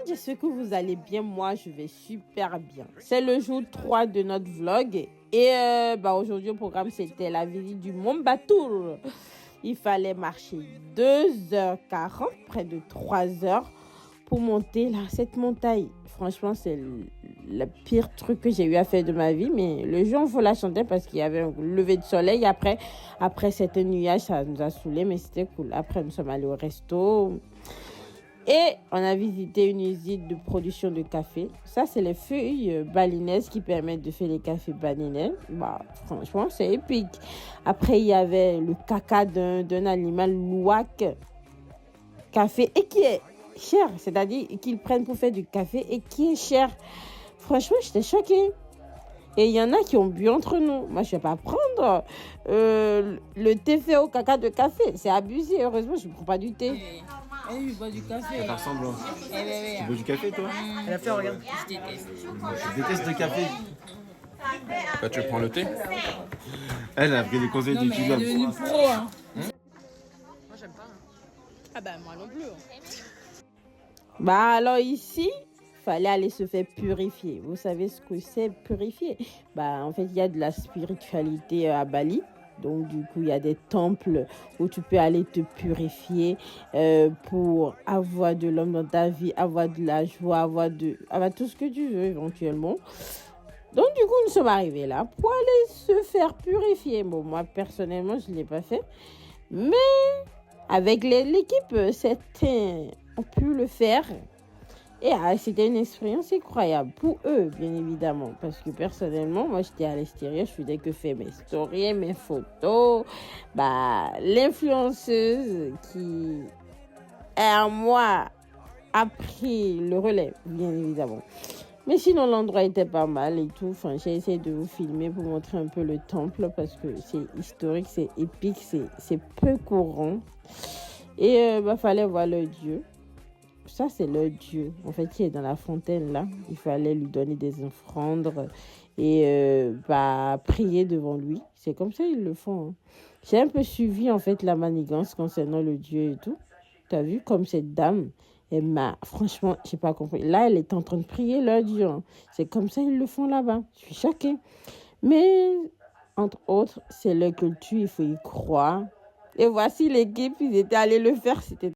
j'espère que vous allez bien. Moi, je vais super bien. C'est le jour 3 de notre vlog. Et aujourd'hui, au programme, c'était la visite du Mont Batour. Il fallait marcher 2h40, près de 3h, pour monter là, cette montagne. Franchement, c'est le pire truc que j'ai eu à faire de ma vie. Mais le jour, on faut la chanter parce qu'il y avait un lever de soleil. Après c'était nuage, ça nous a saoulés, mais c'était cool. Après, nous sommes allés au resto. Et on a visité une usine de production de café. Ça, c'est les feuilles balinaises qui permettent de faire les cafés balinais. Franchement, c'est épique. Après, il y avait le caca d'un animal louac café et qui est cher. C'est-à-dire qu'ils prennent pour faire du café et qui est cher. Franchement, j'étais choquée. Et il y en a qui ont bu entre nous. Moi, je ne vais pas prendre le thé fait au caca de café. C'est abusé. Heureusement, je ne prends pas du thé. Elle boit du café. Ça ressemble. Tu bois du café, toi? Elle a fait, regarde. Je déteste le café. Bah, tu prends le thé? Elle a pris des conseils Non, mais elle est devenue d'étudiante. pro. Hein. Moi j'aime pas. Ah bah moi non plus. Alors ici, fallait aller se faire purifier. Vous savez ce que c'est purifier? En fait, il y a de la spiritualité à Bali. Donc, du coup, il y a des temples où tu peux aller te purifier pour avoir de l'homme dans ta vie, avoir de la joie, avoir tout ce que tu veux éventuellement. Donc, du coup, nous sommes arrivés là pour aller se faire purifier. Bon, moi, personnellement, je ne l'ai pas fait. Mais avec l'équipe, certains ont pu le faire. Et c'était une expérience incroyable pour eux, bien évidemment. Parce que personnellement, moi, j'étais à l'extérieur, je faisais que faire mes stories, mes photos. L'influenceuse qui est à moi a pris le relais, bien évidemment. Mais sinon, l'endroit était pas mal et tout. Enfin, j'ai essayé de vous filmer pour montrer un peu le temple parce que c'est historique, c'est épique, c'est peu courant. Et fallait voir le dieu. Ça, c'est leur dieu, en fait, qui est dans la fontaine, là. Il fallait lui donner des offrandes et prier devant lui. C'est comme ça ils le font. Hein. J'ai un peu suivi, en fait, la manigance concernant le dieu et tout. Tu as vu comme cette dame, franchement, j'ai pas compris. Là, elle est en train de prier leur dieu. Hein. C'est comme ça ils le font là-bas. Je suis choquée. Mais, entre autres, c'est leur culture, il faut y croire. Et voici l'équipe, ils étaient allés le faire, c'était